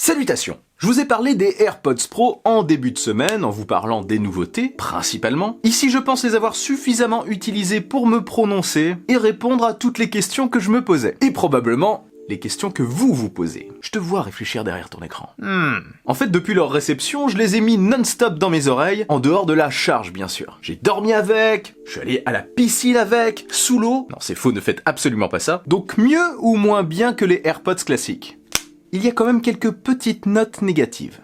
Salutations! Je vous ai parlé des AirPods Pro en début de semaine, en vous parlant des nouveautés, principalement. Ici, je pense les avoir suffisamment utilisés pour me prononcer et répondre à toutes les questions que je me posais. Et probablement les questions que vous vous posez. Je te vois réfléchir derrière ton écran. En fait, depuis leur réception, je les ai mis non-stop dans mes oreilles, en dehors de la charge, bien sûr. J'ai dormi avec, je suis allé à la piscine avec, sous l'eau. Non, c'est faux, ne faites absolument pas ça. Donc mieux ou moins bien que les AirPods classiques? Il y a quand même quelques petites notes négatives.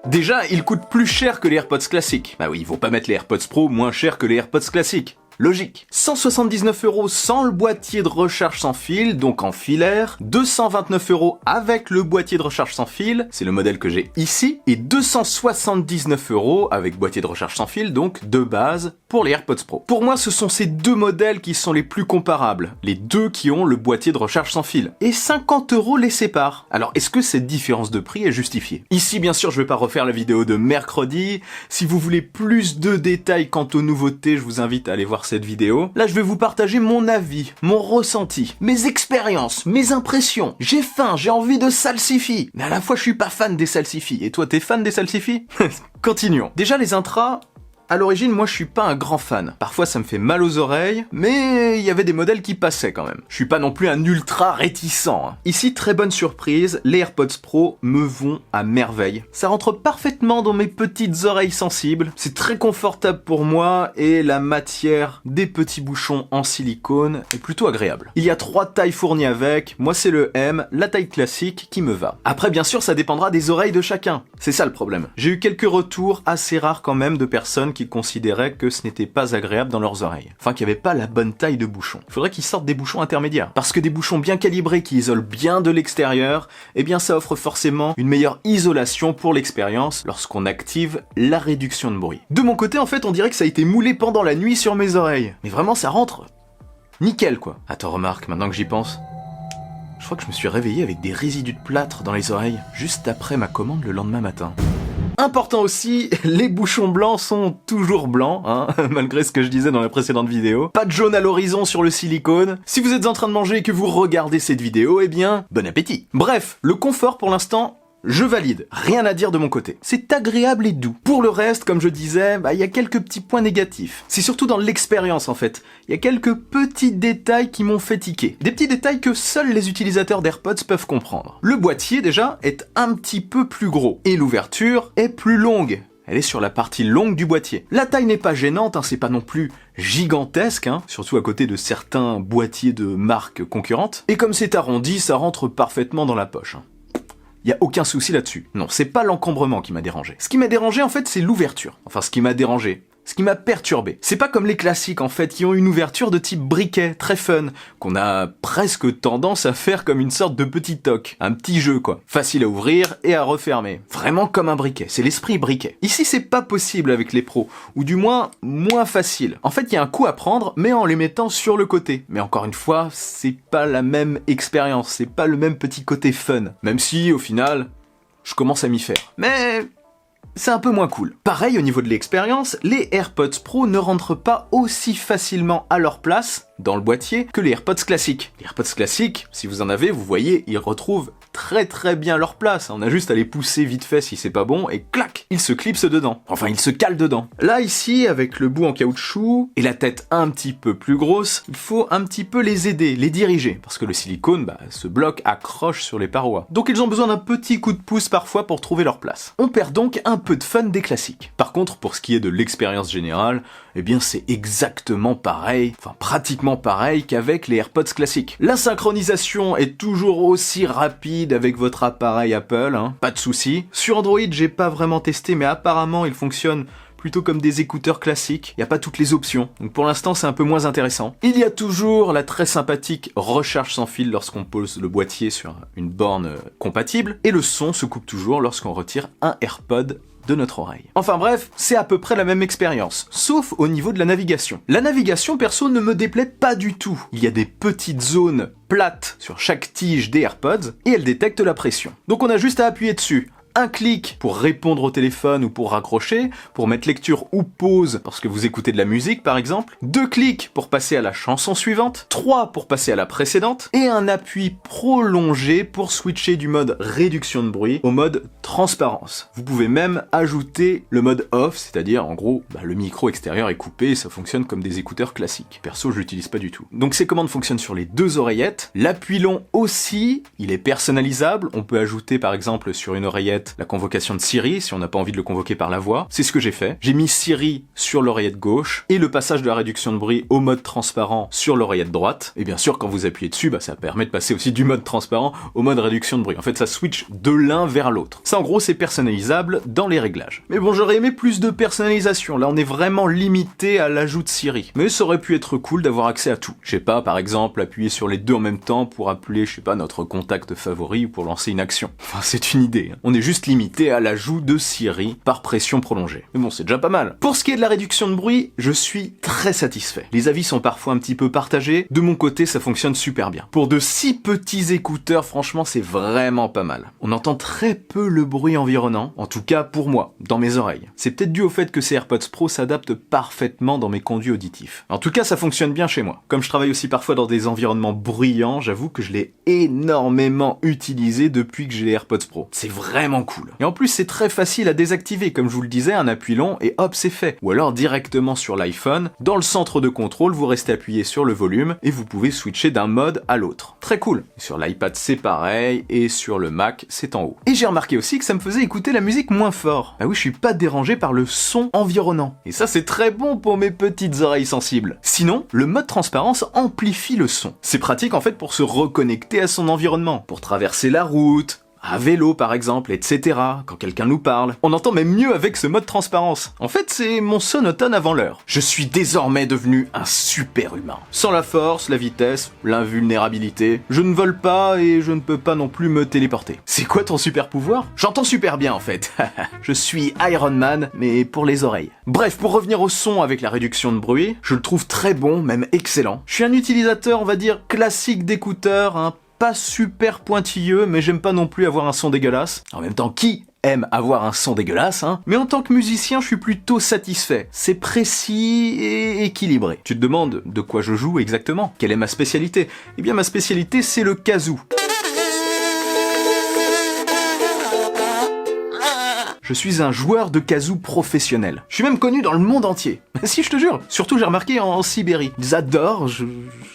Déjà, ils coûtent plus cher que les AirPods classiques. Bah oui, ils vont pas mettre les AirPods Pro moins cher que les AirPods classiques. Logique. 179 € sans le boîtier de recharge sans fil, donc en filaire, 229 € avec le boîtier de recharge sans fil, c'est le modèle que j'ai ici, et 279 € avec boîtier de recharge sans fil, donc de base, pour les AirPods Pro. Pour moi, ce sont ces deux modèles qui sont les plus comparables, les deux qui ont le boîtier de recharge sans fil, et 50 € les séparent. Alors, est-ce que cette différence de prix est justifiée? Ici, bien sûr, je vais pas refaire la vidéo de mercredi. Si vous voulez plus de détails quant aux nouveautés, je vous invite à aller voir cette vidéo. Là, je vais vous partager mon avis, mon ressenti, mes expériences, mes impressions. J'ai faim, j'ai envie de salsifis. Mais à la fois, je suis pas fan des salsifis. Et toi, t'es fan des salsifis? Continuons. Déjà, les intras... À l'origine, moi je suis pas un grand fan. Parfois ça me fait mal aux oreilles, mais il y avait des modèles qui passaient quand même. Je suis pas non plus un ultra réticent. Ici, très bonne surprise, les AirPods Pro me vont à merveille. Ça rentre parfaitement dans mes petites oreilles sensibles, c'est très confortable pour moi et la matière des petits bouchons en silicone est plutôt agréable. Il y a 3 tailles fournies avec, moi c'est le M, la taille classique qui me va. Après bien sûr ça dépendra des oreilles de chacun, c'est ça le problème. J'ai eu quelques retours assez rares quand même de personnes qui considéraient que ce n'était pas agréable dans leurs oreilles. Enfin, qu'il n'y avait pas la bonne taille de bouchon. Il faudrait qu'ils sortent des bouchons intermédiaires. Parce que des bouchons bien calibrés qui isolent bien de l'extérieur, eh bien ça offre forcément une meilleure isolation pour l'expérience lorsqu'on active la réduction de bruit. De mon côté, en fait, on dirait que ça a été moulé pendant la nuit sur mes oreilles. Mais vraiment, ça rentre nickel, quoi. Attends, remarque, maintenant que j'y pense, je crois que je me suis réveillé avec des résidus de plâtre dans les oreilles, juste après ma commande le lendemain matin. Important aussi, les bouchons blancs sont toujours blancs, hein, malgré ce que je disais dans la précédente vidéo. Pas de jaune à l'horizon sur le silicone. Si vous êtes en train de manger et que vous regardez cette vidéo, eh bien, bon appétit. Bref, le confort pour l'instant, je valide, rien à dire de mon côté. C'est agréable et doux. Pour le reste, comme je disais, il y a quelques petits points négatifs. C'est surtout dans l'expérience en fait. Il y a quelques petits détails qui m'ont fait tiquer. Des petits détails que seuls les utilisateurs d'AirPods peuvent comprendre. Le boîtier déjà est un petit peu plus gros et l'ouverture est plus longue. Elle est sur la partie longue du boîtier. La taille n'est pas gênante, c'est pas non plus gigantesque, surtout à côté de certains boîtiers de marques concurrentes. Et comme c'est arrondi, ça rentre parfaitement dans la poche. Y a aucun souci là-dessus. Non, c'est pas l'encombrement qui m'a dérangé. Ce qui m'a dérangé, en fait, c'est l'ouverture. Enfin, ce qui m'a dérangé. Ce qui m'a perturbé. C'est pas comme les classiques, en fait, qui ont une ouverture de type briquet, très fun, qu'on a presque tendance à faire comme une sorte de petit toc. Un petit jeu, quoi. Facile à ouvrir et à refermer. Vraiment comme un briquet. C'est l'esprit briquet. Ici, c'est pas possible avec les pros. Ou du moins, moins facile. En fait, il y a un coup à prendre, mais en les mettant sur le côté. Mais encore une fois, c'est pas la même expérience. C'est pas le même petit côté fun. Même si, au final, je commence à m'y faire. Mais... c'est un peu moins cool. Pareil au niveau de l'expérience, les AirPods Pro ne rentrent pas aussi facilement à leur place dans le boîtier que les AirPods classiques. Les AirPods classiques, si vous en avez, vous voyez, ils retrouvent très bien leur place. On a juste à les pousser vite fait si c'est pas bon et clac, ils se clipsent dedans. Enfin, ils se calent dedans. Là, ici, avec le bout en caoutchouc et la tête un petit peu plus grosse, il faut un petit peu les aider, les diriger, parce que le silicone, ce bloc accroche sur les parois. Donc ils ont besoin d'un petit coup de pouce parfois pour trouver leur place. On perd donc un peu de fun des classiques. Par contre, pour ce qui est de l'expérience générale, eh bien c'est exactement pareil, enfin pratiquement pareil qu'avec les AirPods classiques. La synchronisation est toujours aussi rapide avec votre appareil Apple, pas de souci. Sur Android, j'ai pas vraiment testé, mais apparemment il fonctionne plutôt comme des écouteurs classiques, il n'y a pas toutes les options, donc pour l'instant c'est un peu moins intéressant. Il y a toujours la très sympathique recharge sans fil lorsqu'on pose le boîtier sur une borne compatible, et le son se coupe toujours lorsqu'on retire un AirPod de notre oreille. Enfin bref, c'est à peu près la même expérience, sauf au niveau de la navigation. La navigation, perso, ne me déplaît pas du tout. Il y a des petites zones plates sur chaque tige des AirPods, et elle détecte la pression. Donc on a juste à appuyer dessus. un clic pour répondre au téléphone ou pour raccrocher, pour mettre lecture ou pause parce que vous écoutez de la musique par exemple, 2 clics pour passer à la chanson suivante, 3 pour passer à la précédente, et un appui prolongé pour switcher du mode réduction de bruit au mode transparence. Vous pouvez même ajouter le mode off, c'est-à-dire en gros, le micro extérieur est coupé et ça fonctionne comme des écouteurs classiques. Perso, je l'utilise pas du tout. Donc ces commandes fonctionnent sur les 2 oreillettes. L'appui long aussi, il est personnalisable. On peut ajouter par exemple sur une oreillette la convocation de Siri si on n'a pas envie de le convoquer par la voix. C'est ce que j'ai fait. J'ai mis Siri sur l'oreillette gauche et le passage de la réduction de bruit au mode transparent sur l'oreillette droite. Et bien sûr, quand vous appuyez dessus, ça permet de passer aussi du mode transparent au mode réduction de bruit. En fait, ça switch de l'un vers l'autre. Ça, en gros, c'est personnalisable dans les réglages. Mais bon, j'aurais aimé plus de personnalisation. Là, on est vraiment limité à l'ajout de Siri. Mais ça aurait pu être cool d'avoir accès à tout. Je sais pas, par exemple, appuyer sur les 2 en même temps pour appeler, je sais pas, notre contact favori ou pour lancer une action. Enfin, c'est une idée. On est juste limité à l'ajout de Siri par pression prolongée. Mais bon, c'est déjà pas mal. Pour ce qui est de la réduction de bruit, je suis très satisfait. Les avis sont parfois un petit peu partagés. De mon côté, ça fonctionne super bien. Pour de si petits écouteurs, franchement, c'est vraiment pas mal. On entend très peu le bruit environnant, en tout cas pour moi, dans mes oreilles. C'est peut-être dû au fait que ces AirPods Pro s'adaptent parfaitement dans mes conduits auditifs. En tout cas, ça fonctionne bien chez moi. Comme je travaille aussi parfois dans des environnements bruyants, j'avoue que je l'ai énormément utilisé depuis que j'ai les AirPods Pro. C'est vraiment cool. Et en plus, c'est très facile à désactiver. Comme je vous le disais, un appui long et hop, c'est fait. Ou alors directement sur l'iPhone, dans le centre de contrôle, vous restez appuyé sur le volume et vous pouvez switcher d'un mode à l'autre. Très cool. Sur l'iPad, c'est pareil et sur le Mac, c'est en haut. Et j'ai remarqué aussi que ça me faisait écouter la musique moins fort. Ah oui, je suis pas dérangé par le son environnant. Et ça, c'est très bon pour mes petites oreilles sensibles. Sinon, le mode transparence amplifie le son. C'est pratique en fait pour se reconnecter à son environnement, pour traverser la route, à vélo par exemple, etc. Quand quelqu'un nous parle. On entend même mieux avec ce mode transparence. En fait, c'est mon sonotone avant l'heure. Je suis désormais devenu un super humain. Sans la force, la vitesse, l'invulnérabilité, je ne vole pas et je ne peux pas non plus me téléporter. C'est quoi ton super pouvoir? J'entends super bien en fait. Je suis Iron Man, mais pour les oreilles. Bref, pour revenir au son avec la réduction de bruit, je le trouve très bon, même excellent. Je suis un utilisateur, on va dire, classique d'écouteurs, pas super pointilleux, mais j'aime pas non plus avoir un son dégueulasse. En même temps, qui aime avoir un son dégueulasse, Mais en tant que musicien, je suis plutôt satisfait. C'est précis et équilibré. Tu te demandes de quoi je joue exactement? Quelle est ma spécialité? Eh bien, ma spécialité, c'est le kazoo. Je suis un joueur de kazoo professionnel. Je suis même connu dans le monde entier. Si, je te jure. Surtout, j'ai remarqué en Sibérie. Ils adorent, je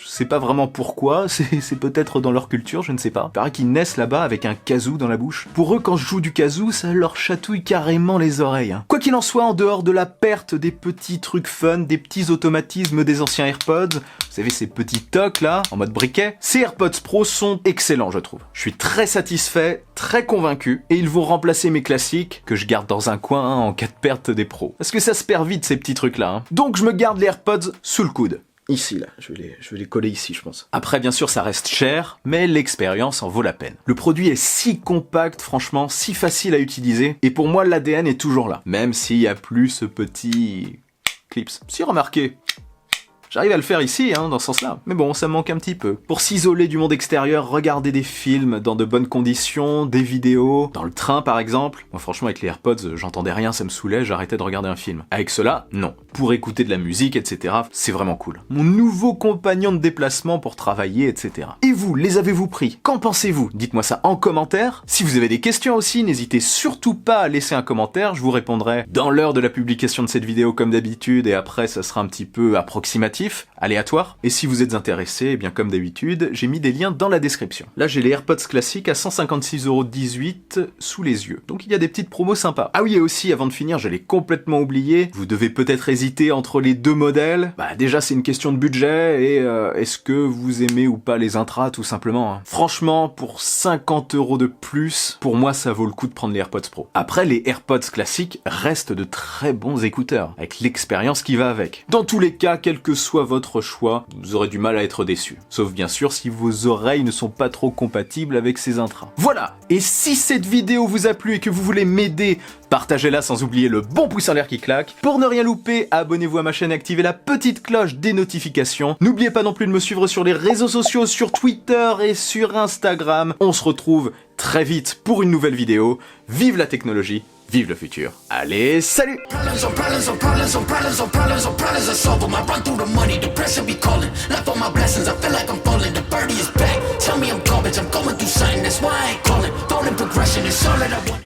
sais pas vraiment pourquoi, c'est peut-être dans leur culture, je ne sais pas. Il paraît qu'ils naissent là-bas avec un kazoo dans la bouche. Pour eux, quand je joue du kazoo, ça leur chatouille carrément les oreilles. Quoi qu'il en soit, en dehors de la perte des petits trucs fun, des petits automatismes des anciens AirPods, vous savez ces petits tocs là, en mode briquet, ces AirPods Pro sont excellents, je trouve. Je suis très satisfait, très convaincu, et ils vont remplacer mes classiques, que je garde dans un coin en cas de perte des pros. Parce que ça se perd vite ces petits trucs là. Donc je me garde les AirPods sous le coude. Ici, là, je vais les coller ici, je pense. Après, bien sûr, ça reste cher, mais l'expérience en vaut la peine. Le produit est si compact, franchement, si facile à utiliser, et pour moi, l'ADN est toujours là. Même s'il n'y a plus ce petit clips. Si, remarquez. J'arrive à le faire ici, dans ce sens-là. Mais bon, ça me manque un petit peu. Pour s'isoler du monde extérieur, regarder des films dans de bonnes conditions, des vidéos, dans le train par exemple. Moi franchement, avec les AirPods, j'entendais rien, ça me saoulait, j'arrêtais de regarder un film. Avec cela, non. Pour écouter de la musique, etc., c'est vraiment cool. Mon nouveau compagnon de déplacement pour travailler, etc. Et vous, les avez-vous pris? Qu'en pensez-vous? Dites-moi ça en commentaire. Si vous avez des questions aussi, n'hésitez surtout pas à laisser un commentaire, je vous répondrai dans l'heure de la publication de cette vidéo comme d'habitude, et après ça sera un petit peu approximatif. Aléatoire. Et si vous êtes intéressé, eh bien comme d'habitude, j'ai mis des liens dans la description. Là, j'ai les AirPods classiques à 156,18€ sous les yeux. Donc il y a des petites promos sympas. Ah oui, et aussi, avant de finir, je l'ai complètement oublié, vous devez peut-être hésiter entre les deux modèles. Déjà, c'est une question de budget, et est-ce que vous aimez ou pas les intras, tout simplement. Franchement, pour 50€ de plus, pour moi, ça vaut le coup de prendre les AirPods Pro. Après, les AirPods classiques restent de très bons écouteurs, avec l'expérience qui va avec. Dans tous les cas, quel que soit votre choix, vous aurez du mal à être déçu. Sauf bien sûr si vos oreilles ne sont pas trop compatibles avec ces intras. Voilà. Et si cette vidéo vous a plu et que vous voulez m'aider, partagez-la sans oublier le bon pouce en l'air qui claque. Pour ne rien louper, abonnez-vous à ma chaîne et activez la petite cloche des notifications. N'oubliez pas non plus de me suivre sur les réseaux sociaux, sur Twitter et sur Instagram. On se retrouve très vite pour une nouvelle vidéo. Vive la technologie, vive le futur. Allez, salut! Problems on problems on problems on problems on problems on problems I solve them. I run through the money, the pressure be calling. Left on my blessings, I feel like I'm falling. The birdie is back. Tell me I'm garbage, I'm going through something. That's why I ain't calling. Golden progression is all that I want.